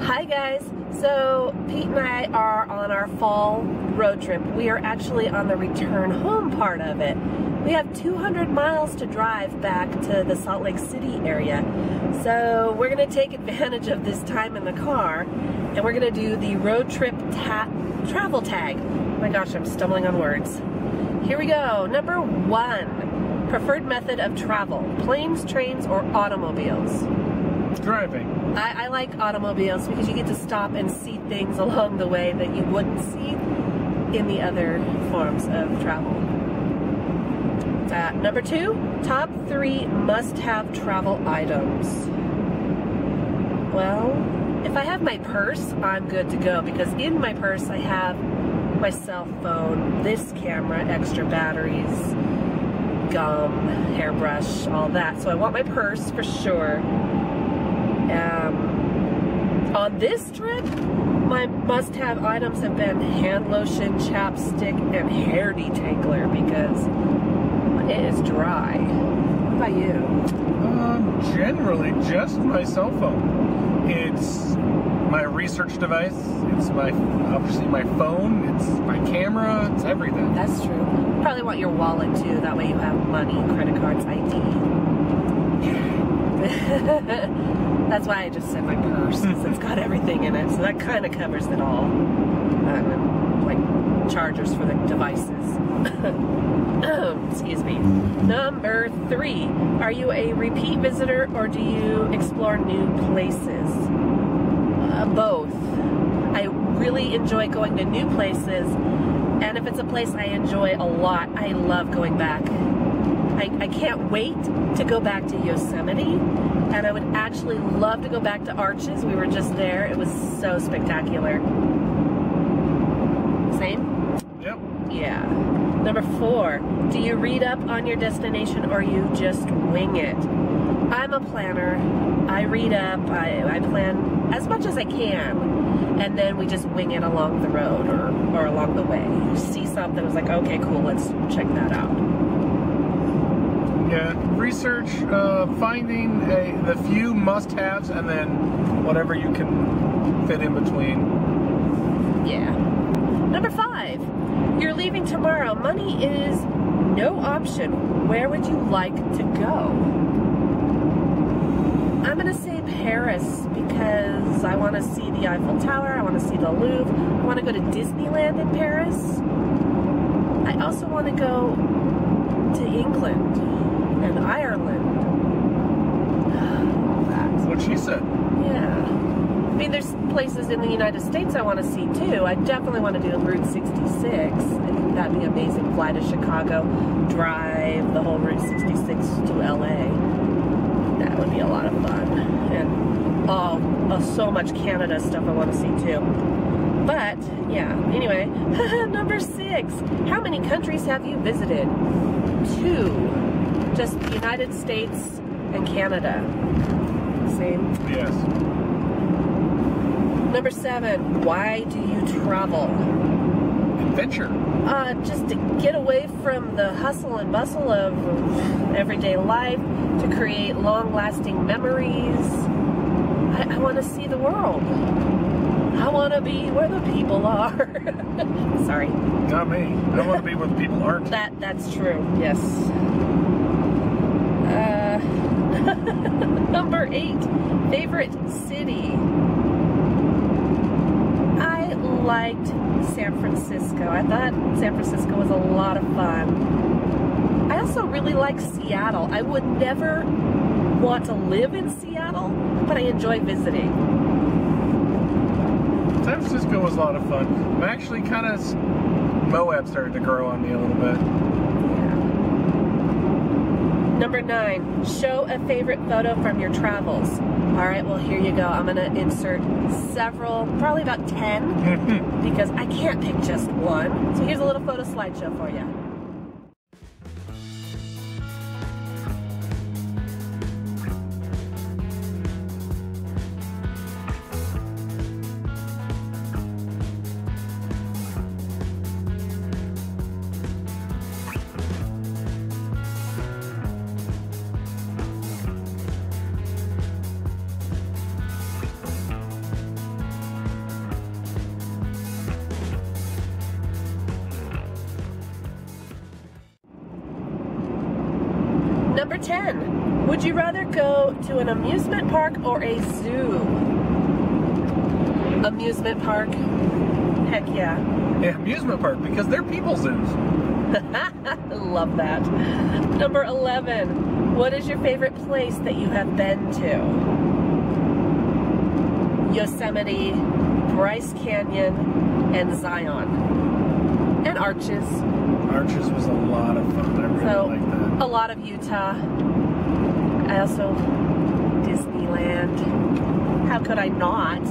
Hi guys, so Pete and I are on our fall road trip. We are actually on the return home part of it. We have 200 miles to drive back to the Salt Lake City area. So we're gonna take advantage of this time in the car and we're gonna do the road trip travel tag. Oh my gosh, I'm stumbling on words. Here we go. Number 1, preferred method of travel, planes, trains, or automobiles? Driving. I like automobiles because you get to stop and see things along the way that you wouldn't see in the other forms of travel. Number 2, top 3 must-have travel items. Well, if I have my purse, I'm good to go because in my purse I have my cell phone, this camera, extra batteries, gum, hairbrush, all that. So I want my purse for sure. On this trip, my must-have items have been hand lotion, chapstick, and hair detangler because it is dry. What about you? Generally just my cell phone. It's my research device, it's obviously my phone, it's my camera, it's everything. That's true. You probably want your wallet too, that way you have money, credit cards, ID. That's why I just said my purse, because it's got everything in it, so that kind of covers it all. Like chargers for the devices. Excuse me. Number 3, are you a repeat visitor or do you explore new places? Both. I really enjoy going to new places, and if it's a place I enjoy a lot, I love going back. I can't wait to go back to Yosemite, and I would actually love to go back to Arches. We were just there. It was so spectacular. Same? Yep. Yeah. Number 4, do you read up on your destination or you just wing it? I'm a planner. I read up, I plan as much as I can, and then we just wing it along the road or along the way. You see something, it's like, okay, cool, let's check that out. Yeah, research, finding the few must-haves, and then whatever you can fit in between. Yeah. Number 5, you're leaving tomorrow. Money is no option. Where would you like to go? I'm gonna say Paris because I want to see the Eiffel Tower, I want to see the Louvre, I want to go to Disneyland in Paris. I also want to go to England and Ireland. That's what she said. Yeah. I mean, there's places in the United States I want to see too. I definitely want to do Route 66. I think that'd be amazing. Fly to Chicago, drive the whole Route 66 to LA. That would be a lot of fun. And so much Canada stuff I want to see too. But, yeah, anyway. Number 6, how many countries have you visited? 2. Just the United States and Canada. Same? Yes. Number 7, why do you travel? Adventure. Just to get away from the hustle and bustle of everyday life, to create long-lasting memories. I want to see the world. I want to be where the people are. Sorry. Not me. I want to be where the people aren't. That's true, yes. Number 8, favorite city. I liked San Francisco. I thought San Francisco was a lot of fun. I also really like Seattle. I would never want to live in Seattle, but I enjoy visiting. San Francisco was a lot of fun. I'm actually kind of, Moab started to grow on me a little bit. Yeah. Number 9, show a favorite photo from your travels. All right, well, here you go. I'm going to insert several, probably about 10, because I can't pick just one. So here's a little photo slideshow for you. Number 10, would you rather go to an amusement park or a zoo? Amusement park. Heck yeah. Yeah, amusement park, because they're people zoos. Love that. Number 11, what is your favorite place that you have been to? Yosemite, Bryce Canyon, and Zion. And Arches. Arches was a lot of fun. I really like that. A lot of Utah. I also, Disneyland. How could I not?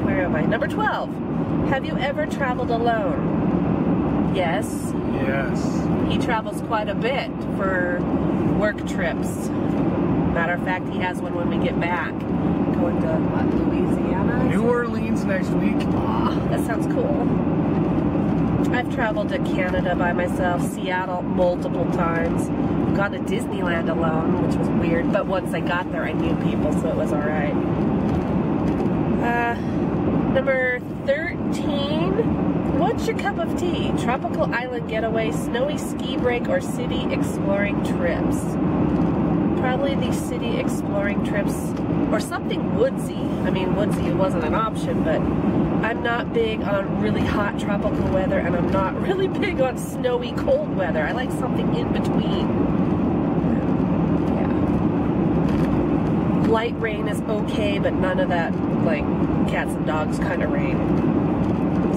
Where am I? Number 12. Have you ever traveled alone? Yes. Yes. He travels quite a bit for work trips. Matter of fact, he has one when we get back. Going to, what, Louisiana? New Orleans next week. Aw, that sounds cool. I've traveled to Canada by myself, Seattle multiple times. Gone to Disneyland alone, which was weird, but once I got there I knew people, so it was alright. Number 13, what's your cup of tea? Tropical island getaway, snowy ski break, or city exploring trips? Probably the city exploring trips, or something woodsy. I mean, woodsy wasn't an option, but I'm not big on really hot tropical weather, and I'm not really big on snowy cold weather. I like something in between. Yeah. Light rain is okay, but none of that, like, cats and dogs kind of rain.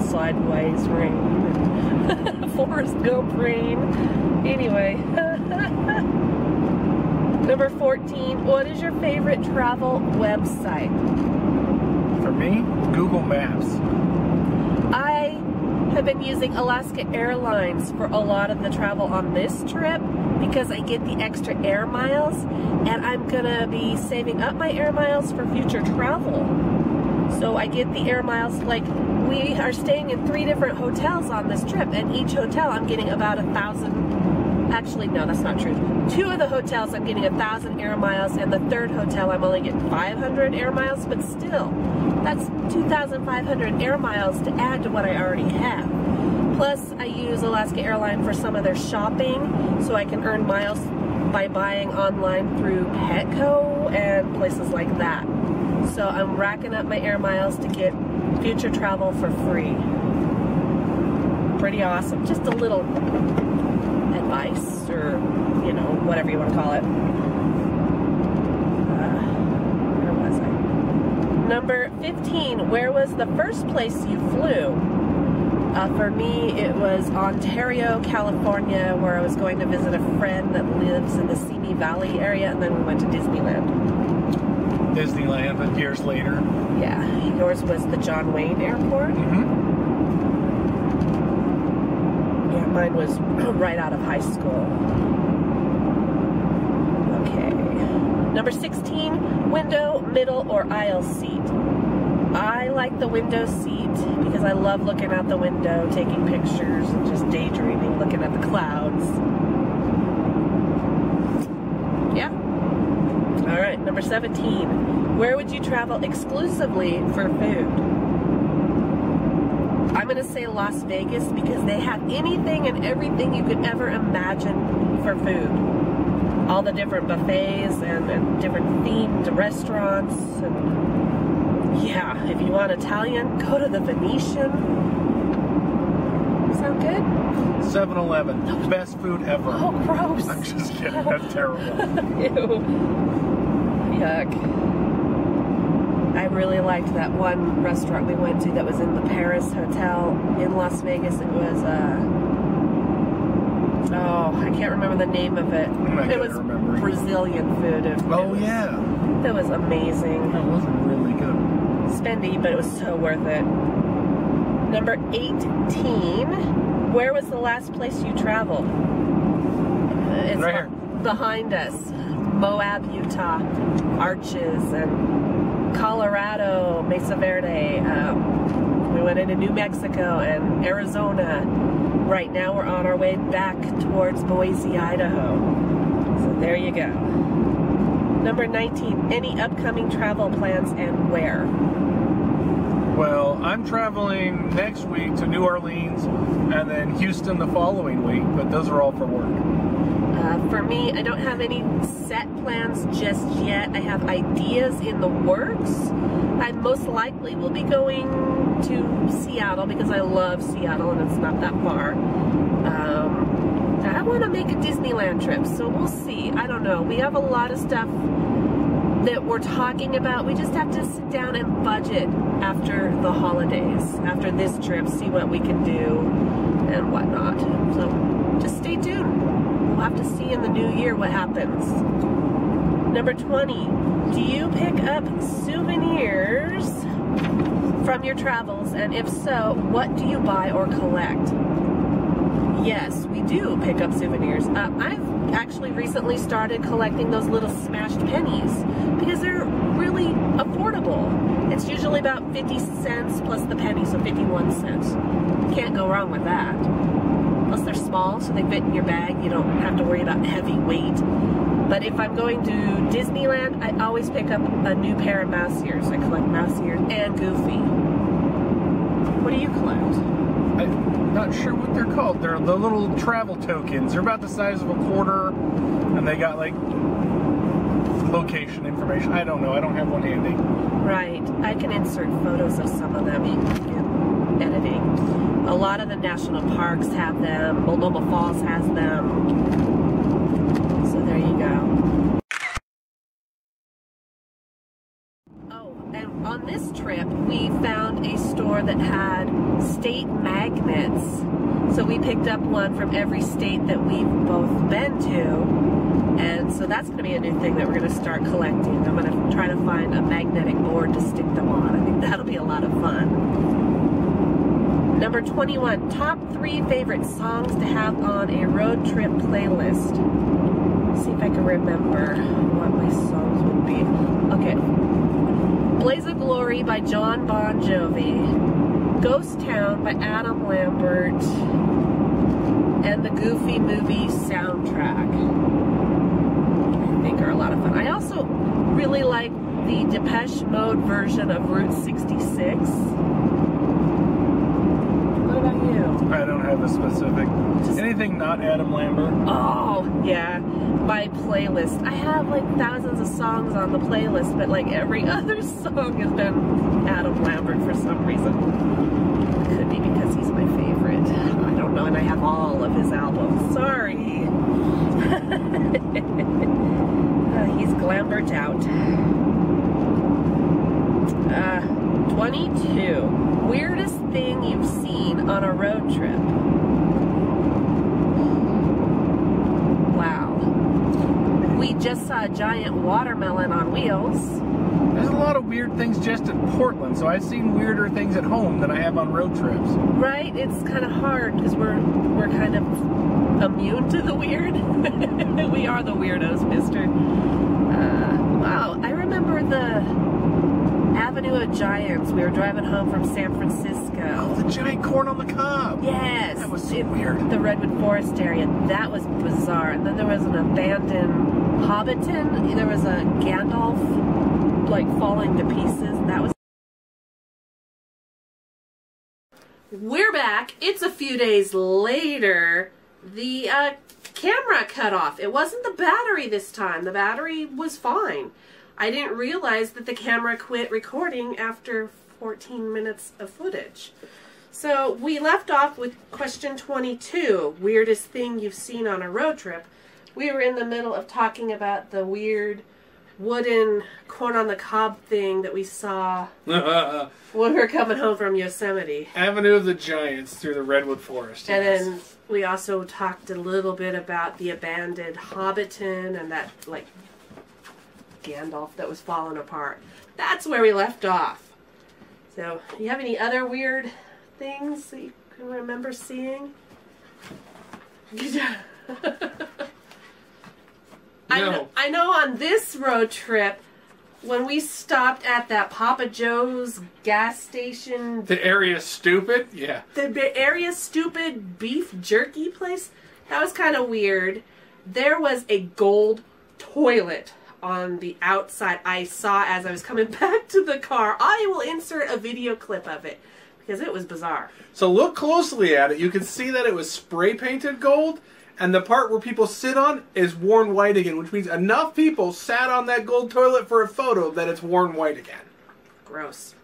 Sideways rain. Forrest Gump rain. Anyway. Number 14, what is your favorite travel website? For me, Google Maps. I have been using Alaska Airlines for a lot of the travel on this trip because I get the extra air miles, and I'm gonna be saving up my air miles for future travel. So I get the air miles, like, we are staying in 3 different hotels on this trip, and each hotel I'm getting about 1,000, actually no, that's not true. 2 of the hotels I'm getting 1,000 air miles, and the 3rd hotel I'm only getting 500 air miles, but still, that's 2,500 air miles to add to what I already have. Plus, I use Alaska Airlines for some of their shopping, so I can earn miles by buying online through Petco and places like that. So I'm racking up my air miles to get future travel for free. Pretty awesome. Just a little advice, or, you know, whatever you want to call it. Where was I? Number 15, where was the first place you flew? For me, it was Ontario, California, where I was going to visit a friend that lives in the Simi Valley area, and then we went to Disneyland. Disneyland, and years later. Yeah, yours was the John Wayne Airport? Mm-hmm. Yeah, mine was right out of high school. Okay. Number 16, window, middle, or aisle seat. I like the window seat because I love looking out the window, taking pictures, and just daydreaming, looking at the clouds. Yeah. All right, number 17. Where would you travel exclusively for food? I'm going to say Las Vegas because they have anything and everything you could ever imagine for food. All the different buffets and different themed restaurants. And yeah, if you want Italian, go to the Venetian. Sound good? 7-Eleven. Best food ever. Oh, gross. I'm just kidding. That's terrible. Ew. Yuck. I really liked that one restaurant we went to that was in the Paris Hotel in Las Vegas. It was, oh, I can't remember the name of it. It was Brazilian food. Yeah. It was amazing. That was really good. Spendy, but it was so worth it. Number 18. Where was the last place you traveled? It's right here. Behind us. Moab, Utah. Arches and Colorado, Mesa Verde. We went into New Mexico and Arizona. Right now we're on our way back towards Boise, Idaho. So there you go. Number 19, any upcoming travel plans and where? Well, I'm traveling next week to New Orleans and then Houston the following week, but those are all for work. For me, I don't have any set plans just yet. I have ideas in the works. I most likely will be going to Seattle because I love Seattle and it's not that far. I want to make a Disneyland trip, so we'll see. I don't know. We have a lot of stuff that we're talking about. We just have to sit down and budget after the holidays, after this trip, see what we can do and whatnot. So just stay tuned. We'll have to see in the new year what happens. Number 20, do you pick up souvenirs from your travels? And if so, what do you buy or collect? Yes, we do pick up souvenirs. I've actually recently started collecting those little smashed pennies because they're really affordable. It's usually about 50 cents plus the penny, so 51 cents. Can't go wrong with that. Plus they're small, so they fit in your bag. You don't have to worry about heavy weight. But if I'm going to Disneyland, I always pick up a new pair of mouse ears. I collect mouse ears and Goofy. What do you collect? I'm not sure what they're called. They're the little travel tokens. They're about the size of a quarter, and they got like location information. I don't know. I don't have one handy. Right. I can insert photos of some of them in editing. A lot of the national parks have them. Multnomah Falls has them. So there you go. Oh, and on this trip, we found a store that had state magnets. So we picked up one from every state that we've both been to. And so that's going to be a new thing that we're going to start collecting. I'm going to try to find a magnetic board to stick them on. I think that'll be a lot of fun. Number 21, top 3 favorite songs to have on a road trip playlist. Let's see if I can remember what my songs would be. Okay. Blaze of Glory by John Bon Jovi. Ghost Town by Adam Lambert. And the Goofy movie soundtrack. I think are a lot of fun. I also really like the Depeche Mode version of Route 66. What about you? I don't have a specific. Anything not Adam Lambert? Oh, yeah. My playlist. I have like thousands of songs on the playlist, but like every other song has been Adam Lambert for some reason. Could be because he's my favorite. I don't know, and I have all of his albums. Sorry. He's Glambert out. 22. Weirdest thing you've seen on a road trip? Wow. We just saw a giant watermelon on wheels. There's a lot of weird things just in Portland, so I've seen weirder things at home than I have on road trips. Right? It's kind of hard because we're kind of immune to the weird. We are the weirdos, mister. Wow, I remember the Avenue of Giants. We were driving home from San Francisco. Oh, the giant corn on the cob. Yes. That was so weird. The Redwood Forest area. That was bizarre. And then there was an abandoned Hobbiton. There was a Gandalf, like, falling to pieces. That was... We're back. It's a few days later. The camera cut off. It wasn't the battery this time. The battery was fine. I didn't realize that the camera quit recording after 14 minutes of footage. So we left off with question 22, weirdest thing you've seen on a road trip. We were in the middle of talking about the weird wooden corn on the cob thing that we saw when we were coming home from Yosemite. Avenue of the Giants through the Redwood Forest. And then we also talked a little bit about the abandoned Hobbiton and that, like, Gandalf that was falling apart. That's where we left off. So, do you have any other weird things that you can remember seeing? No. I know on this road trip, when we stopped at that Papa Joe's gas station... The Area Stupid? Yeah. The Area Stupid beef jerky place? That was kind of weird. There was a gold toilet on the outside I saw as I was coming back to the car. I will insert a video clip of it because it was bizarre. So look closely at it. You can see that it was spray painted gold, and the part where people sit on is worn white again, which means enough people sat on that gold toilet for a photo that it's worn white again. Gross.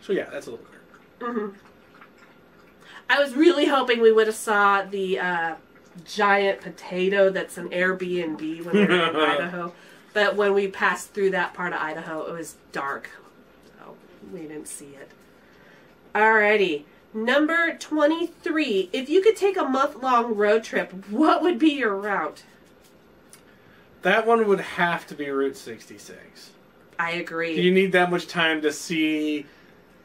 So yeah, that's a little weird. Mm-hmm. I was really hoping we would have saw the giant potato that's an Airbnb when we were in Idaho. But when we passed through that part of Idaho, it was dark. So we didn't see it. Alrighty. Number 23. If you could take a month-long road trip, what would be your route? That one would have to be Route 66. I agree. You need that much time to see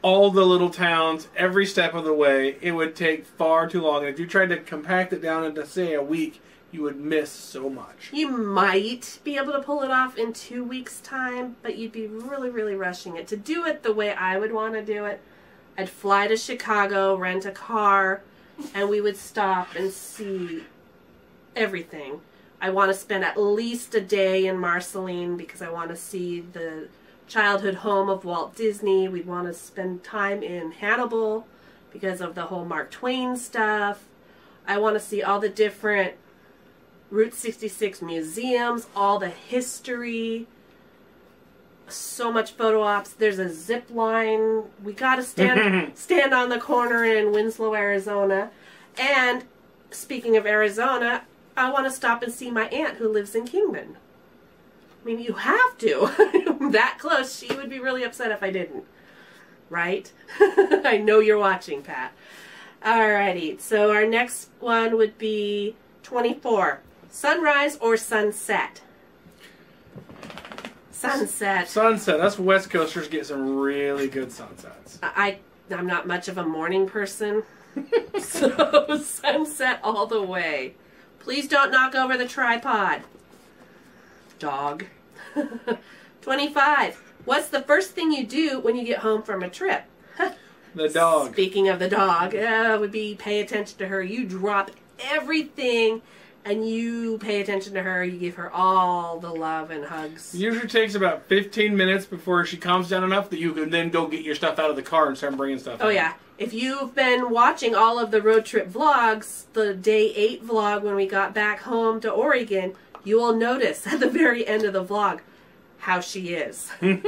all the little towns every step of the way. It would take far too long. And if you tried to compact it down into, say, a week, you would miss so much. You might be able to pull it off in 2 weeks' time, but you'd be really, really rushing it. To do it the way I would want to do it, I'd fly to Chicago, rent a car, and we would stop and see everything. I want to spend at least a day in Marceline because I want to see the childhood home of Walt Disney. We'd want to spend time in Hannibal because of the whole Mark Twain stuff. I want to see all the different Route 66 museums, all the history, so much photo ops. There's a zip line. We got to stand on the corner in Winslow, Arizona. And speaking of Arizona, I want to stop and see my aunt who lives in Kingman. I mean, you have to. That close. She would be really upset if I didn't. Right? I know you're watching, Pat. Alrighty. So our next one would be 24. Sunrise or sunset? Sunset. Sunset. Us West Coasters get some really good sunsets. I'm not much of a morning person. So sunset all the way. Please don't knock over the tripod. Dog. 25. What's the first thing you do when you get home from a trip? The dog. Speaking of the dog, would be pay attention to her. You drop everything and you pay attention to her. You give her all the love and hugs. It usually takes about 15 minutes before she calms down enough that you can then go get your stuff out of the car and start bringing stuff Oh, in. yeah. If you've been watching all of the road trip vlogs, the day 8 vlog when we got back home to Oregon, you will notice at the very end of the vlog how she is. Hi,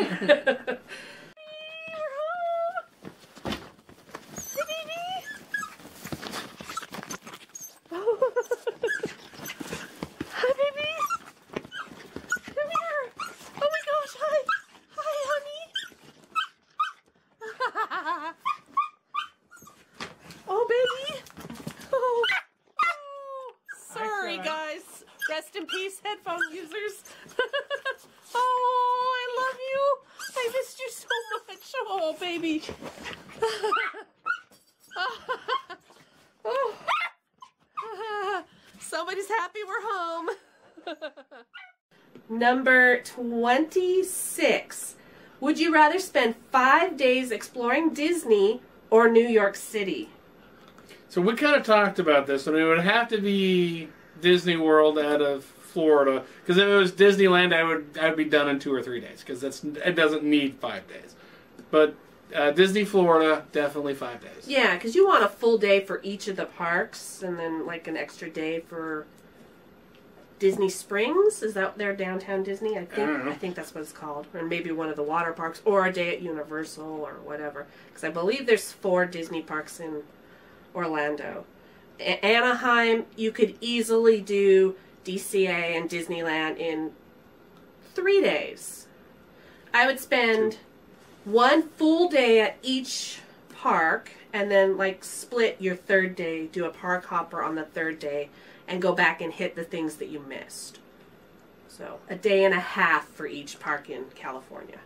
baby. Come here. Oh my gosh, hi. Hi, honey. Oh, baby. Oh. Sorry, guys. Rest in peace, headphone users. Oh, I love you. I missed you so much. Oh, baby. Oh. Somebody's happy we're home. Number 26. Would you rather spend 5 days exploring Disney or New York City? So we kind of talked about this. I mean, it would have to be Disney World out of Florida, because if it was Disneyland, I'd be done in 2 or 3 days, because it doesn't need 5 days. But Disney Florida, definitely 5 days. Yeah, because you want a full day for each of the parks, and then like an extra day for Disney Springs. Is that their downtown Disney? I think that's what it's called, or maybe one of the water parks, or a day at Universal or whatever. Because I believe there's 4 Disney parks in Orlando. Anaheim, you could easily do DCA and Disneyland in 3 days. I would spend 1 full day at each park and then like split your 3rd day, do a park hopper on the 3rd day and go back and hit the things that you missed. So a day and a half for each park in California.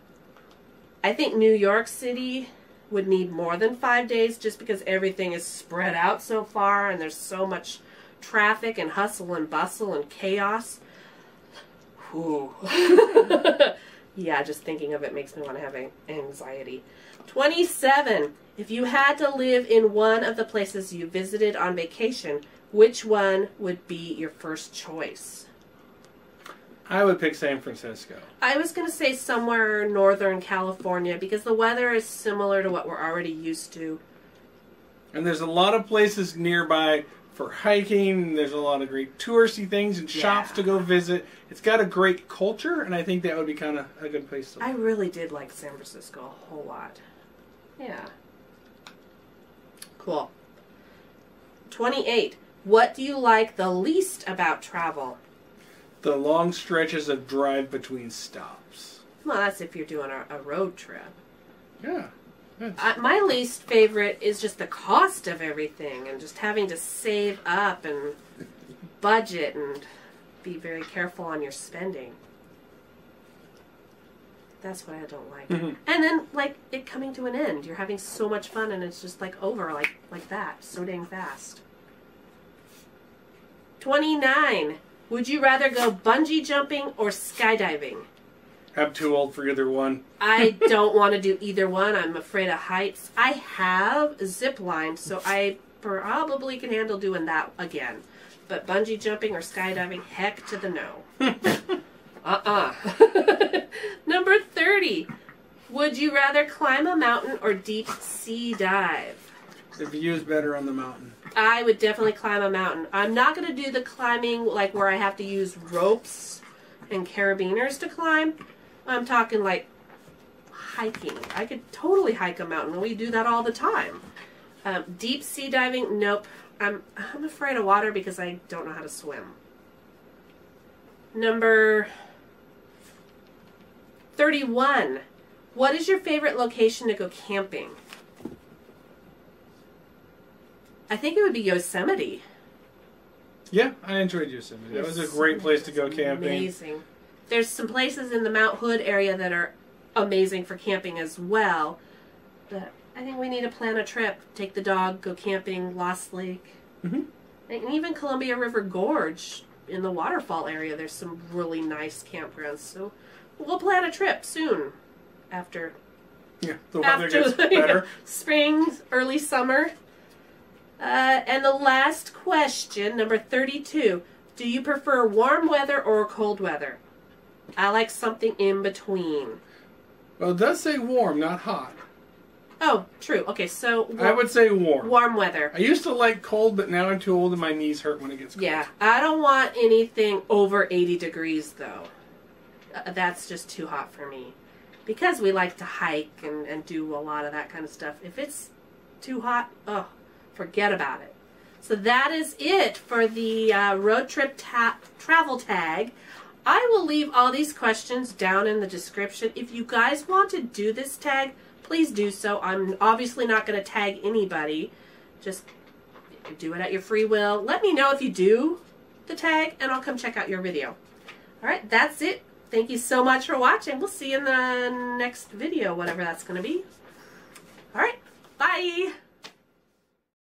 I think New York City would need more than 5 days just because everything is spread out so far and there's so much traffic and hustle and bustle and chaos. Ooh. Yeah, just thinking of it makes me want to have anxiety. 27. If you had to live in one of the places you visited on vacation, which one would be your first choice? I would pick San Francisco. I was going to say somewhere Northern California because the weather is similar to what we're already used to. And there's a lot of places nearby for hiking. There's a lot of great touristy things and shops to go visit. It's got a great culture, and I think that would be kind of a good place to live. I really did like San Francisco a whole lot. Yeah. Cool. 28. What do you like the least about travel? The long stretches of drive between stops. Well, that's if you're doing a road trip. Yeah. My least favorite is just the cost of everything and just having to save up and budget and be very careful on your spending. That's what I don't like. Mm-hmm. And then, like, it coming to an end. You're having so much fun and it's just, like, over like that. So dang fast. 29. Would you rather go bungee jumping or skydiving? I'm too old for either one. I don't want to do either one. I'm afraid of heights. I have zip line, so I probably can handle doing that again. But bungee jumping or skydiving, heck to the no. Number 30. Would you rather climb a mountain or deep sea dive? The view is better on the mountain. I would definitely climb a mountain. I'm not going to do the climbing like where I have to use ropes and carabiners to climb. I'm talking like hiking. I could totally hike a mountain. We do that all the time. Deep sea diving, nope. I'm afraid of water because I don't know how to swim. Number 31. What is your favorite location to go camping? I think it would be Yosemite. Yeah, I enjoyed Yosemite. That was a great place to go camping. Amazing. There's some places in the Mount Hood area that are amazing for camping as well. But I think we need to plan a trip. Take the dog, go camping, Lost Lake. Mm-hmm. And even Columbia River Gorge in the waterfall area. There's some really nice campgrounds. So we'll plan a trip soon after the weather gets better. Spring, early summer. And the last question, number 32. Do you prefer warm weather or cold weather? I like something in between. Well, it does say warm, not hot. Oh, true. Okay, so I would say warm. Warm weather. I used to like cold, but now I'm too old and my knees hurt when it gets cold. Yeah, I don't want anything over 80 degrees, though. That's just too hot for me. Because we like to hike and do a lot of that kind of stuff. If it's too hot, oh, forget about it. So that is it for the road trip travel tag. I will leave all these questions down in the description. If you guys want to do this tag, please do so. I'm obviously not going to tag anybody. Just do it at your free will. Let me know if you do the tag, and I'll come check out your video. All right, that's it. Thank you so much for watching. We'll see you in the next video, whatever that's going to be. All right, bye.